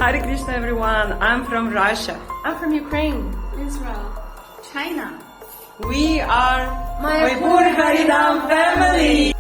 Hare Krishna everyone, I'm from Russia. I'm from Ukraine, Israel, China. We are Mayapur Harinam family.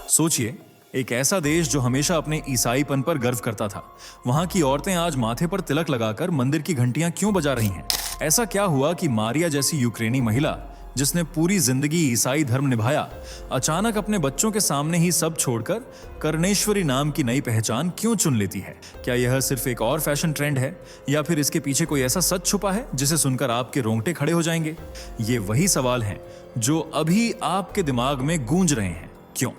सोचिए, एक ऐसा देश जो हमेशा अपने ईसाईपन पर गर्व करता था, वहां की औरतें आज माथे पर तिलक लगाकर मंदिर की घंटियां क्यों बजा रही हैं? ऐसा क्या हुआ कि मारिया जैसी यूक्रेनी महिला जिसने पूरी जिंदगी ईसाई धर्म निभाया, अचानक अपने बच्चों के सामने ही सब छोड़कर कर्णेश्वरी नाम की नई पहचान क्यों चुन लेती है? क्या यह सिर्फ एक और फैशन ट्रेंड है या फिर इसके पीछे कोई ऐसा सच छुपा है जिसे सुनकर आपके रोंगटे खड़े हो जाएंगे? ये वही सवाल हैं जो अभी आपके दिमाग में गूंज रहे हैं। क्यों?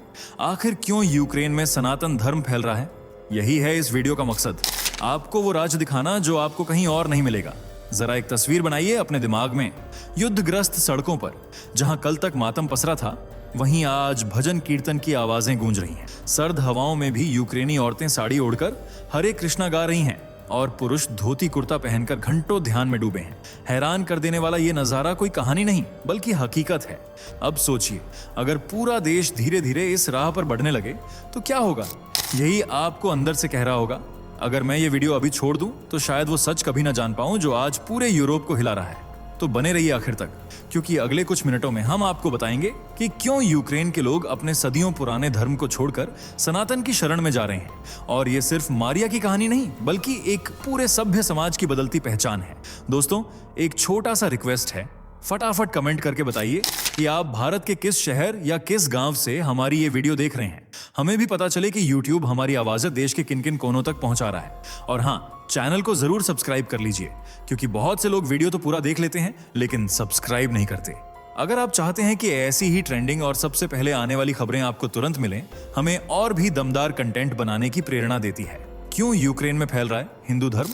आखिर क्यों यूक्रेन में सनातन धर्म फैल रहा है? यही है इस वीडियो का मकसद, आपको वो राज दिखाना जो आपको कहीं और नहीं मिलेगा। जरा एक तस्वीर बनाइए अपने दिमाग में। युद्धग्रस्त सड़कों पर जहां कल तक मातम पसरा था, वहीं आज भजन कीर्तन की आवाजें गूंज रही हैं। सर्द हवाओं में भी यूक्रेनी औरतें साड़ी ओढ़कर हरे कृष्णा गा रही हैं और पुरुष धोती कुर्ता पहनकर घंटों ध्यान में डूबे हैं। हैरान कर देने वाला ये नजारा कोई कहानी नहीं बल्कि हकीकत है। अब सोचिए, अगर पूरा देश धीरे धीरे इस राह पर बढ़ने लगे तो क्या होगा? यही आपको अंदर से कह रहा होगा, अगर मैं ये वीडियो अभी छोड़ दूं तो शायद वो सच कभी ना जान पाऊं जो आज पूरे यूरोप को हिला रहा है। तो बने रहिए आखिर तक, क्योंकि अगले कुछ मिनटों में हम आपको बताएंगे कि क्यों यूक्रेन के लोग अपने सदियों पुराने धर्म को छोड़कर सनातन की शरण में जा रहे हैं। और ये सिर्फ मारिया की कहानी नहीं बल्कि एक पूरे सभ्य समाज की बदलती पहचान है। दोस्तों, एक छोटा सा रिक्वेस्ट है, फटाफट कमेंट करके बताइए कि आप भारत के किस शहर या किस गांव से हमारी ये वीडियो देख रहे हैं। हमें भी पता चले कि YouTube हमारी आवाजें देश के किन किन कोनों तक पहुंचा रहा है। और हाँ, चैनल को जरूर सब्सक्राइब कर लीजिए, क्योंकि बहुत से लोग वीडियो तो पूरा देख लेते हैं लेकिन सब्सक्राइब नहीं करते। अगर आप चाहते हैं कि ऐसी ही ट्रेंडिंग और सबसे पहले आने वाली खबरें आपको तुरंत मिलें, हमें और भी दमदार कंटेंट बनाने की प्रेरणा देती है। क्यों यूक्रेन में फैल रहा है हिंदू धर्म?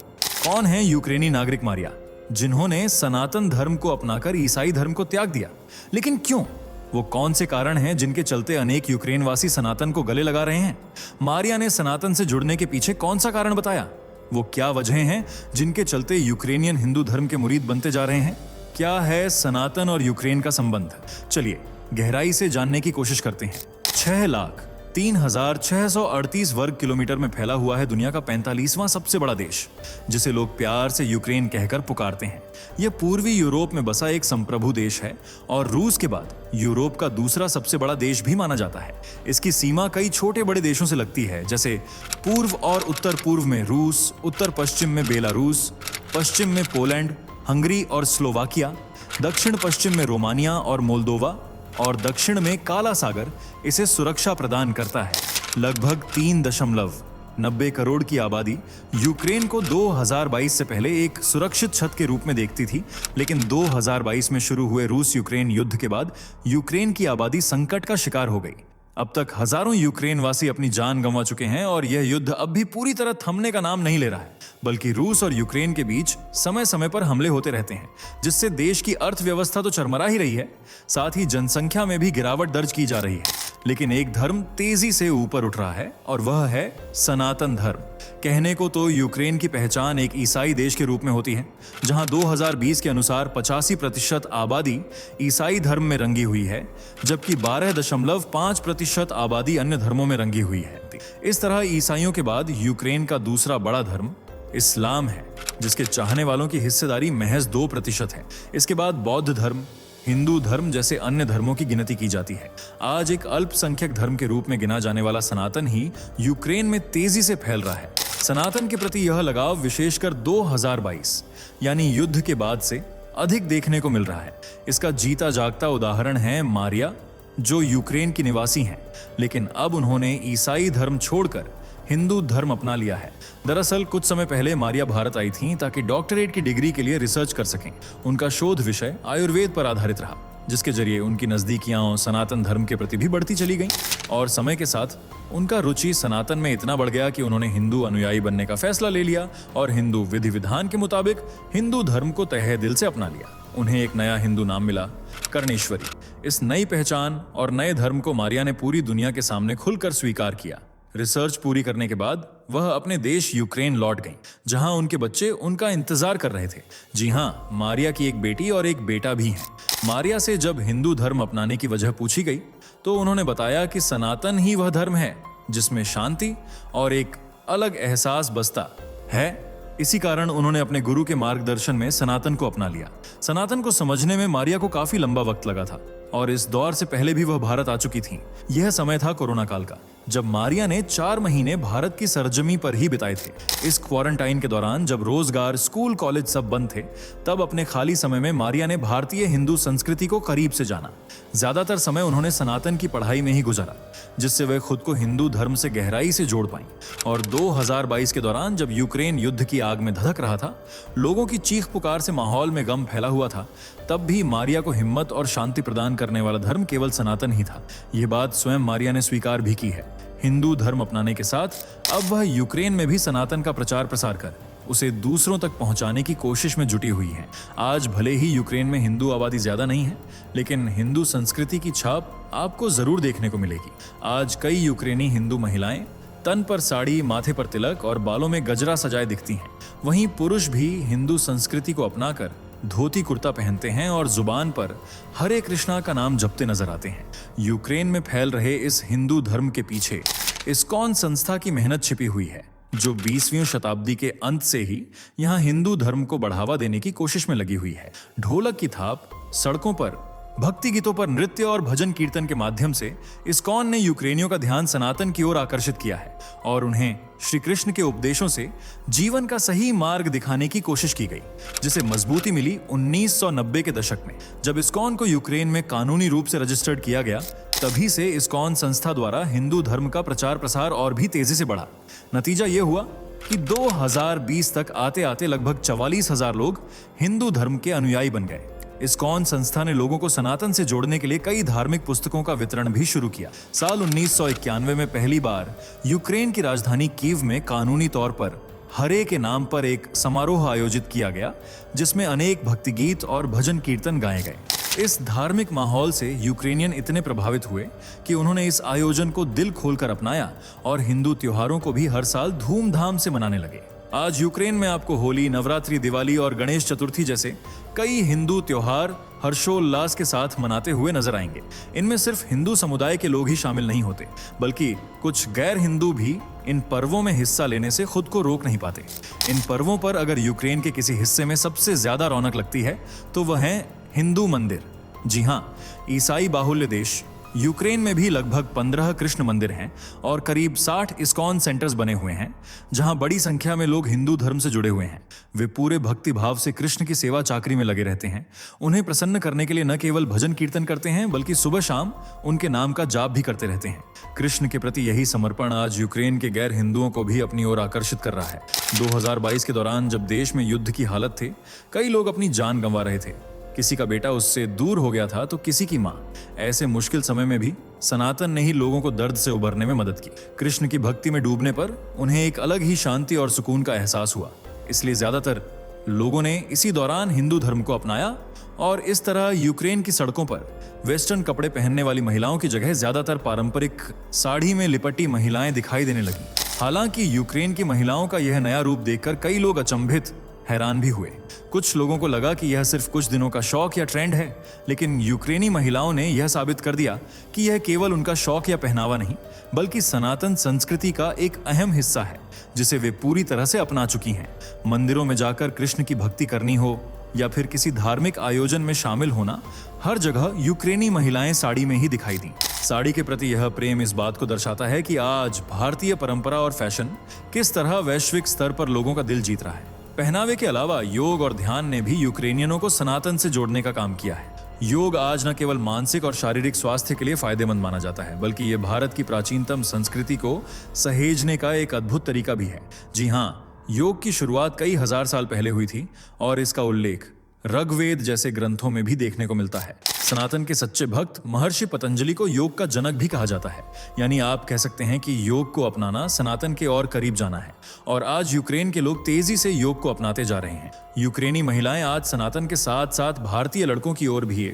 कौन है यूक्रेनी नागरिक मारिया जिन्होंने सनातन धर्म को अपनाकर ईसाई धर्म को त्याग दिया? लेकिन क्यों? वो कौन से कारण हैं जिनके चलते अनेक यूक्रेनवासी सनातन को गले लगा रहे हैं? मारिया ने सनातन से जुड़ने के पीछे कौन सा कारण बताया? वो क्या वजह हैं जिनके चलते यूक्रेनियन हिंदू धर्म के मुरीद बनते जा रहे हैं? क्या है सनातन और यूक्रेन का संबंध? चलिए गहराई से जानने की कोशिश करते हैं। 6,03,638 वर्ग किलोमीटर में फैला हुआ है दुनिया का 45वां सबसे बड़ा देश, जिसे लोग प्यार से यूक्रेन कहकर पुकारते हैं। यह पूर्वी यूरोप में बसा एक संप्रभु देश है और रूस के बाद यूरोप का दूसरा सबसे बड़ा देश भी माना जाता है। इसकी सीमा कई छोटे बड़े देशों से लगती है, जैसे पूर्व और उत्तर पूर्व में रूस, उत्तर पश्चिम में बेलारूस, पश्चिम में पोलैंड, हंगरी और स्लोवाकिया, दक्षिण पश्चिम में रोमानिया और मोल्दोवा, और दक्षिण में काला सागर इसे सुरक्षा प्रदान करता है। लगभग 3.90 करोड़ की आबादी यूक्रेन को 2022 से पहले एक सुरक्षित छत के रूप में देखती थी, लेकिन 2022 में शुरू हुए रूस यूक्रेन युद्ध के बाद यूक्रेन की आबादी संकट का शिकार हो गई। अब तक हजारों यूक्रेनवासी अपनी जान गंवा चुके हैं और यह युद्ध अब भी पूरी तरह थमने का नाम नहीं ले रहा है, बल्कि रूस और यूक्रेन के बीच समय समय पर हमले होते रहते हैं, जिससे देश की अर्थव्यवस्था तो चरमरा ही रही है, साथ ही जनसंख्या में भी गिरावट दर्ज की जा रही है। लेकिन एक धर्म तेजी से ऊपर उठ रहा है और वह है सनातन धर्म। कहने को तो यूक्रेन की पहचान एक ईसाई देश के रूप में होती है, जहां 2020 के अनुसार 85% आबादी ईसाई धर्म में रंगी हुई है, जबकि 12.5% आबादी अन्य धर्मों में रंगी हुई है। इस तरह ईसाइयों के बाद यूक्रेन का दूसरा बड़ा धर्म इस्लाम है, जिसके चाहने वालों की हिस्सेदारी महज 2% है। इसके बाद बौद्ध धर्म, हिंदू धर्म जैसे अन्य धर्मों की गिनती की जाती है। आज एक अल्पसंख्यक धर्म के रूप में गिना जाने वाला सनातन ही यूक्रेन में तेजी से फैल रहा है। सनातन के प्रति यह लगाव विशेषकर 2022 यानी युद्ध के बाद से अधिक देखने को मिल रहा है। इसका जीता जागता उदाहरण है मारिया, जो यूक्रेन की निवासी हैं, लेकिन अब उन्होंने ईसाई धर्म छोड़कर हिंदू धर्म अपना लिया है। दरअसल कुछ समय पहले मारिया भारत आई थीं ताकि डॉक्टरेट की डिग्री के लिए रिसर्च कर सकें। उनका शोध विषय आयुर्वेद पर आधारित रहा, जिसके जरिए उनकी नजदीकियां सनातन धर्म के प्रति भी बढ़ती चली गईं और समय के साथ उनका रुचि सनातन में इतना बढ़ गया कि उन्होंने हिंदू अनुयायी बनने का फैसला ले लिया और हिंदू विधि विधान के मुताबिक हिंदू धर्म को तहे दिल से अपना लिया। उन्हें एक नया हिंदू नाम मिला, कर्णेश्वरी। इस नई पहचान और नए धर्म को मारिया ने पूरी दुनिया के सामने खुलकर स्वीकार किया। रिसर्च पूरी करने के बाद वह अपने देश यूक्रेन लौट गईं, जहां उनके बच्चे उनका इंतजार कर रहे थे। जी हां, मारिया की एक बेटी और एक बेटा भी है। मारिया से जब हिंदू धर्म अपनाने की वजह पूछी गई तो उन्होंने बताया कि सनातन ही वह धर्म है जिसमें शांति और एक अलग एहसास बसता है। इसी कारण उन्होंने अपने गुरु के मार्गदर्शन में सनातन को अपना लिया। सनातन को समझने में मारिया को काफी लंबा वक्त लगा था और इस दौर से पहले भी वह भारत आ चुकी थीं। यह समय था कोरोना काल का, जब मारिया ने 4 महीने भारत की सरजमी पर ही बिताए थे। इस क्वारंटाइन के दौरान जब रोजगार, स्कूल, कॉलेज सब बंद थे, तब अपने खाली समय में मारिया ने भारतीय हिंदू संस्कृति को करीब से जाना। ज्यादातर समय उन्होंने सनातन की पढ़ाई में ही गुजारा, जिससे वे खुद को हिंदू धर्म से गहराई से जोड़ पाईं। और 2022 के दौरान जब यूक्रेन युद्ध की आग में धधक रहा था, लोगों की चीख पुकार से माहौल में गम फैला हुआ था, तब भी मारिया को हिम्मत और शांति प्रदान करने वाला धर्म केवल सनातन ही था। यह बात स्वयं मारिया ने स्वीकार भी की है। हिंदू धर्म अपनाने के साथ अब वह यूक्रेन में भी सनातन का प्रचार प्रसार कर उसे दूसरों तक पहुंचाने की कोशिश में जुटी हुई है। आज भले ही यूक्रेन में हिंदू आबादी ज्यादा नहीं है, लेकिन हिंदू संस्कृति की छाप आपको जरूर देखने को मिलेगी। आज कई यूक्रेनी हिंदू महिलाएं तन पर साड़ी, माथे पर तिलक और बालों में गजरा सजाए दिखती हैं। वहीं पुरुष भी हिंदू संस्कृति को अपनाकर धोती कुर्ता पहनते हैं और जुबान पर हरे कृष्णा का नाम जपते नजर आते हैं। यूक्रेन में फैल रहे इस हिंदू धर्म के पीछे इस्कॉन संस्था की मेहनत छिपी हुई है, जो 20वीं शताब्दी के अंत से ही यहाँ हिंदू धर्म को बढ़ावा देने की कोशिश में लगी हुई है। ढोलक की थाप, सड़कों पर भक्ति गीतों पर नृत्य और भजन कीर्तन के माध्यम से इस्कॉन ने यूक्रेनियों का ध्यान सनातन की ओर आकर्षित किया है और उन्हें श्री कृष्ण के उपदेशों से जीवन का सही मार्ग दिखाने की कोशिश की गई, जिसे मजबूती मिली 1990 के दशक में, जब इस्कॉन को यूक्रेन में कानूनी रूप से रजिस्टर्ड किया गया। तभी से इस्कॉन संस्था द्वारा हिंदू धर्म का प्रचार प्रसार और भी तेजी से बढ़ा। नतीजा यह हुआ कि 2020 तक आते आते लगभग 44,000 लोग हिंदू धर्म के अनुयायी बन गए। इस्कॉन संस्था ने लोगों को सनातन से जोड़ने के लिए कई धार्मिक पुस्तकों का वितरण भी शुरू किया। साल 1991 में पहली बार यूक्रेन की राजधानी कीव में कानूनी तौर पर हरे के नाम पर एक समारोह आयोजित किया गया, जिसमें अनेक भक्ति गीत और भजन कीर्तन गाए गए। इस धार्मिक माहौल से यूक्रेनियन इतने प्रभावित हुए कि उन्होंने इस आयोजन को दिल खोलकर अपनाया और हिंदू त्योहारों को भी हर साल धूमधाम से मनाने लगे। आज यूक्रेन में आपको होली, नवरात्रि, दिवाली और गणेश चतुर्थी जैसे कई हिंदू त्योहार हर्षोल्लास के साथ मनाते हुए नजर आएंगे। इनमें सिर्फ हिंदू समुदाय के लोग ही शामिल नहीं होते, बल्कि कुछ गैर हिंदू भी इन पर्वों में हिस्सा लेने से खुद को रोक नहीं पाते। इन पर्वों पर अगर यूक्रेन के किसी हिस्से में सबसे ज्यादा रौनक लगती है तो वह है हिंदू मंदिर। जी हाँ, ईसाई बाहुल्य देश यूक्रेन में भी लगभग 15 कृष्ण मंदिर हैं और करीब 60 इस्कॉन सेंटर्स बने हुए हैं, जहां बड़ी संख्या में लोग हिंदू धर्म से जुड़े हुए हैं। वे पूरे भक्ति भाव से कृष्ण की सेवा चाकरी में लगे रहते हैं। उन्हें प्रसन्न करने के लिए न केवल भजन कीर्तन करते हैं, बल्कि सुबह शाम उनके नाम का जाप भी करते रहते हैं। कृष्ण के प्रति यही समर्पण आज यूक्रेन के गैर हिंदुओं को भी अपनी ओर आकर्षित कर रहा है। 2022 के दौरान जब देश में युद्ध की हालत थी, कई लोग अपनी जान गंवा रहे थे। किसी का बेटा उससे दूर हो गया था तो किसी की माँ। ऐसे मुश्किल समय में भी सनातन ने ही लोगों को दर्द से उबरने में मदद की। कृष्ण की भक्ति में डूबने पर उन्हें एक अलग ही शांति और सुकून का एहसास हुआ। इसलिए ज्यादातर लोगों ने इसी दौरान हिंदू धर्म को अपनाया और इस तरह यूक्रेन की सड़कों पर वेस्टर्न कपड़े पहनने वाली महिलाओं की जगह ज्यादातर पारंपरिक साड़ी में लिपटी महिलाएं दिखाई देने लगी। हालांकि यूक्रेन की महिलाओं का यह नया रूप देखकर कई लोग अचंभित, हैरान भी हुए। कुछ लोगों को लगा कि यह सिर्फ कुछ दिनों का शौक या ट्रेंड है, लेकिन यूक्रेनी महिलाओं ने यह साबित कर दिया कि यह केवल उनका शौक या पहनावा नहीं, बल्कि सनातन संस्कृति का एक अहम हिस्सा है, जिसे वे पूरी तरह से अपना चुकी हैं। मंदिरों में जाकर कृष्ण की भक्ति करनी हो या फिर किसी धार्मिक आयोजन में शामिल होना, हर जगह यूक्रेनी महिलाएं साड़ी में ही दिखाई दी। साड़ी के प्रति यह प्रेम इस बात को दर्शाता है कि आज भारतीय परंपरा और फैशन किस तरह वैश्विक स्तर पर लोगों का दिल जीत रहा है। पहनावे के अलावा योग और ध्यान ने भी यूक्रेनियनों को सनातन से जोड़ने का काम किया है। योग आज न केवल मानसिक और शारीरिक स्वास्थ्य के लिए फायदेमंद माना जाता है, बल्कि ये भारत की प्राचीनतम संस्कृति को सहेजने का एक अद्भुत तरीका भी है। जी हाँ, योग की शुरुआत कई हजार साल पहले हुई थी और इसका उल्लेख ऋग्वेद जैसे ग्रंथों में भी देखने को मिलता है। सनातन के सच्चे भक्त महर्षि पतंजलि को योग का जनक भी कहा जाता है। यानी आप कह सकते हैं कि योग को अपनाना सनातन के और करीब जाना है। और आज यूक्रेन के लोग तेजी से योग को अपनाते जा रहे हैं। यूक्रेनी महिलाएं आज सनातन के साथ साथ भारतीय लड़कों की ओर भी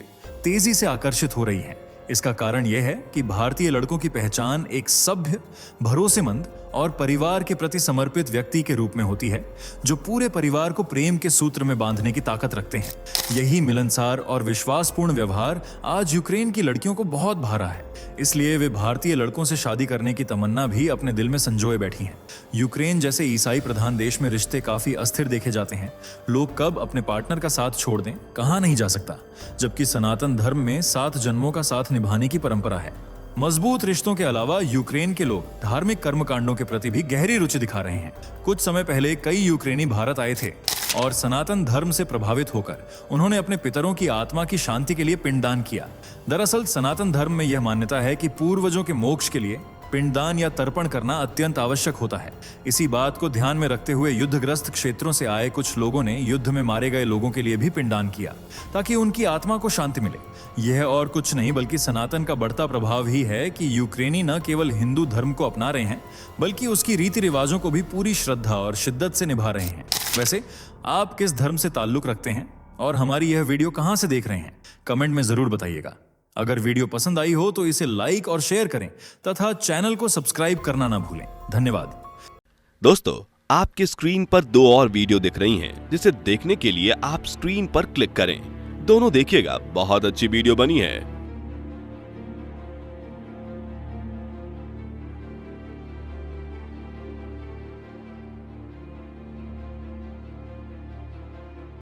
तेजी से आकर्षित हो रही हैं। इसका कारण यह है कि भारतीय लड़कों की पहचान एक सभ्य, भरोसेमंद और परिवार के प्रति समर्पित व्यक्ति के रूप में होती है, जो पूरे परिवार को प्रेम के सूत्र में बांधने की ताकत रखते हैं। यही मिलनसार और विश्वासपूर्ण व्यवहार आज यूक्रेन की लड़कियों को बहुत भा रहा है, इसलिए वे भारतीय लड़कों से शादी करने की तमन्ना भी अपने दिल में संजोए बैठी हैं। यूक्रेन जैसे ईसाई प्रधान देश में रिश्ते काफी अस्थिर देखे जाते हैं। लोग कब अपने पार्टनर का साथ छोड़ दें, कहा नहीं जा सकता, जबकि सनातन धर्म में 7 जन्मों का साथ निभाने की परंपरा है। मजबूत रिश्तों के अलावा यूक्रेन के लोग धार्मिक कर्मकांडों के प्रति भी गहरी रुचि दिखा रहे हैं। कुछ समय पहले कई यूक्रेनी भारत आए थे और सनातन धर्म से प्रभावित होकर उन्होंने अपने पितरों की आत्मा की शांति के लिए पिंडदान किया। दरअसल सनातन धर्म में यह मान्यता है कि पूर्वजों के मोक्ष के लिए पिंडदान या तर्पण करना अत्यंत आवश्यक होता है। इसी बात को ध्यान में रखते हुए युद्धग्रस्त क्षेत्रों से आए कुछ लोगों ने युद्ध में मारे गए लोगों के लिए भी पिंडदान किया, ताकि उनकी आत्मा को शांति मिले। यह और कुछ नहीं बल्कि सनातन का बढ़ता प्रभाव ही है कि यूक्रेनी न केवल हिंदू धर्म को अपना रहे हैं, बल्कि उसकी रीति रिवाजों को भी पूरी श्रद्धा और शिद्दत से निभा रहे हैं। वैसे आप किस धर्म से ताल्लुक रखते हैं और हमारी यह वीडियो कहां से देख रहे हैं, कमेंट में जरूर बताइएगा। अगर वीडियो पसंद आई हो तो इसे लाइक और शेयर करें तथा चैनल को सब्सक्राइब करना ना भूलें। धन्यवाद। दोस्तों, आपके स्क्रीन पर 2 और वीडियो दिख रही हैं, जिसे देखने के लिए आप स्क्रीन पर क्लिक करें। दोनों देखिएगा, बहुत अच्छी वीडियो बनी है।